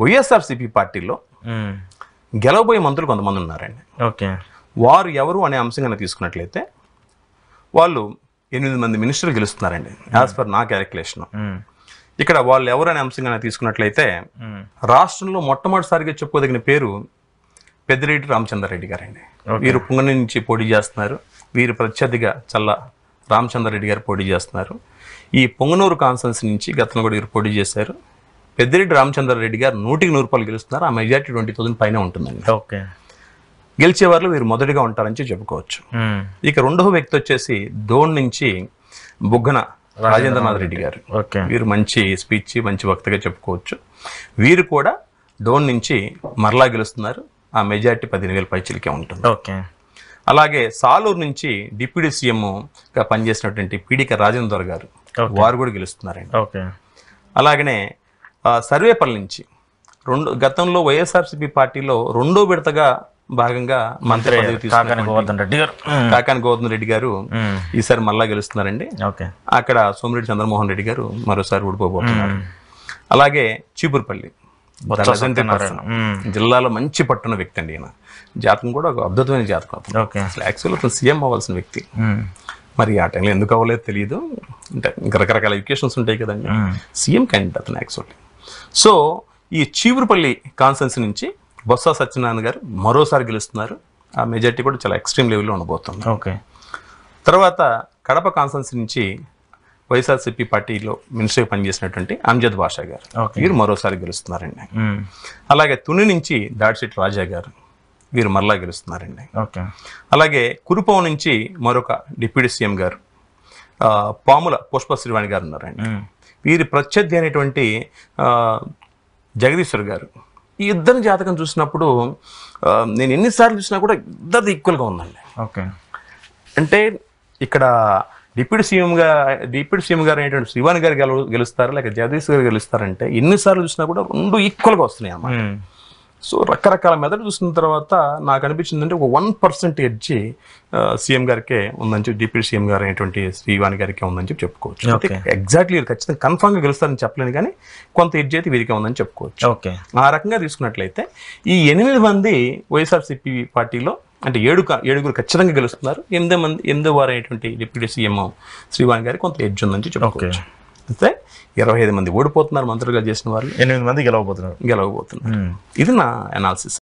వైఎస్ఆర్సీపీ పార్టీలో గెలవబోయే మంత్రులు కొంతమంది ఉన్నారండి. ఓకే, వారు ఎవరు అనే అంశంగా తీసుకున్నట్లయితే వాళ్ళు 8 మంది మినిస్టర్లు గెలుస్తున్నారండి యాజ్ పర్ నా క్యాలిక్యులేషన్. ఇక్కడ వాళ్ళు ఎవరు అనే అంశంగా తీసుకున్నట్లయితే రాష్ట్రంలో మొట్టమొదటిసారిగా చెప్పుకోదగిన పేరు పెద్దిరెడ్డి రామచంద్రారెడ్డి గారండి. వీరు పుంగని నుంచి పోటీ చేస్తున్నారు. వీరు ప్రత్యర్థిగా చల్ల రామచంద్రారెడ్డి గారు పోటీ చేస్తున్నారు. ఈ పొంగనూరు కాన్స్టిట్యున్సీ నుంచి గతంలో కూడా వీరు పోటీ చేశారు. పెద్దిరెడ్డి రామచంద్రారెడ్డి గారు 100% గెలుస్తున్నారు. ఆ మెజార్టీ 20,000 పైన ఉంటుందండి. ఓకే, గెలిచే వాళ్ళు వీరు మొదటిగా ఉంటారని చెప్పుకోవచ్చు. ఇక రెండవ వ్యక్తి వచ్చేసి దోణ్ నుంచి బుగ్గన రాజేంద్రనాథ్ రెడ్డి గారు. వీరు మంచి స్పీచ్, మంచి వక్తగా చెప్పుకోవచ్చు. వీరు కూడా డోన్ నుంచి మరలా గెలుస్తున్నారు. ఆ మెజార్టీ 15,000 పైచిలకే ఉంటుంది. ఓకే, అలాగే సాలూరు నుంచి డిప్యూటీ సీఎంగా పనిచేసినటువంటి పీడిక రాజేంద్ర గారు, వారు కూడా గెలుస్తున్నారండి. ఓకే, అలాగనే సర్వేపల్లి నుంచి గతంలో వైఎస్ఆర్సీపీ పార్టీలో రెండో విడతగా భాగంగా మంత్రి పదవి తీసుకున్న కాకాని గోవర్ధన్ రెడ్డి గారు ఈసారి మళ్ళా గెలుస్తున్నారండి. అక్కడ సోమిరెడ్డి చంద్రమోహన్ రెడ్డి గారు మరోసారి ఓడిపోబోతున్నారు. అలాగే చీపురుపల్లి జిల్లాలో మంచి పట్టున్న వ్యక్తి అండి. ఈయన జాతకం కూడా ఒక అద్భుతమైన జాతకం. అసలు యాక్చువల్ అతను సీఎం అవ్వాల్సిన వ్యక్తి. మరి ఆ టైంలో ఎందుకు అవ్వలేదు తెలియదు. అంటే ఇంకా రకరకాల ఎడ్యుకేషన్స్ ఉంటాయి కదండి. సీఎం క్యాండిడేట్ అతను యాక్చువల్లీ. సో ఈ చీపురుపల్లి కాన్స్టిట్యున్సీ నుంచి బొత్స సత్యనారాయణ గారు మరోసారి గెలుస్తున్నారు. ఆ మెజార్టీ కూడా చాలా ఎక్స్ట్రీమ్ లెవెల్లో ఉండబోతుంది. ఓకే, తర్వాత కడప కాన్స్టిట్యున్సీ నుంచి వైఎస్ఆర్సీపీ పార్టీలో మినిస్టర్గా పనిచేసినటువంటి అంజద్ బాషా గారు, వీరు మరోసారి గెలుస్తున్నారండి. అలాగే తుని నుంచి దాడిశెట్టి రాజా గారు, వీరు మరలా గెలుస్తున్నారండి. అలాగే కురుపం నుంచి మరొక డిప్యూటీ సీఎం గారు పాముల పుష్ప శ్రీవాణి గారు ఉన్నారండి. వీరి ప్రత్యర్థి అనేటువంటి జగదీశ్వర్ గారు. ఈ ఇద్దరు జాతకం చూసినప్పుడు నేను ఎన్నిసార్లు చూసినా కూడా ఇద్దరిది ఈక్వల్గా ఉందండి. అంటే ఇక్కడ డిప్యూటీ సీఎం గారు అనేటువంటి శ్రీవాణి గారు గెలుస్తారు, లేక జగదీష్ గారు గెలుస్తారంటే ఎన్నిసార్లు చూసినా కూడా రెండు ఈక్వల్గా వస్తున్నాయి అన్నమాట. సో రకరకాల మెథడ్ చూసిన తర్వాత నాకు అనిపించింది అంటే ఒక 1% ఎడ్జి సీఎం గారికే ఉందని చెప్పి, డిప్యూటీ సీఎం గారు అనేటువంటి శ్రీవాణి గారికే ఉందని చెప్పి చెప్పుకోవచ్చు. ఎగ్జాక్ట్లీ ఖచ్చితంగా కన్ఫామ్గా గెలుస్తారని చెప్పలేను, కానీ కొంత ఎడ్జ్ అయితే వీరికే ఉందని చెప్పుకోవచ్చు. ఆ రకంగా తీసుకున్నట్లయితే ఈ 8 మంది వైఎస్ఆర్సీపీ పార్టీలో అంటే 7గురు ఖచ్చితంగా గెలుస్తున్నారు. 8 వారు అయినటువంటి డిప్యూటీ సీఎం శ్రీవాణి గారికి కొంత ఎడ్జ్ ఉందని చెప్పుకోవచ్చు. అయితే 25 మంది ఓడిపోతున్నారు మంత్రులుగా చేసిన వాళ్ళు, 8 మంది గెలవబోతున్నారు. ఇది నా అనాలిసిస్.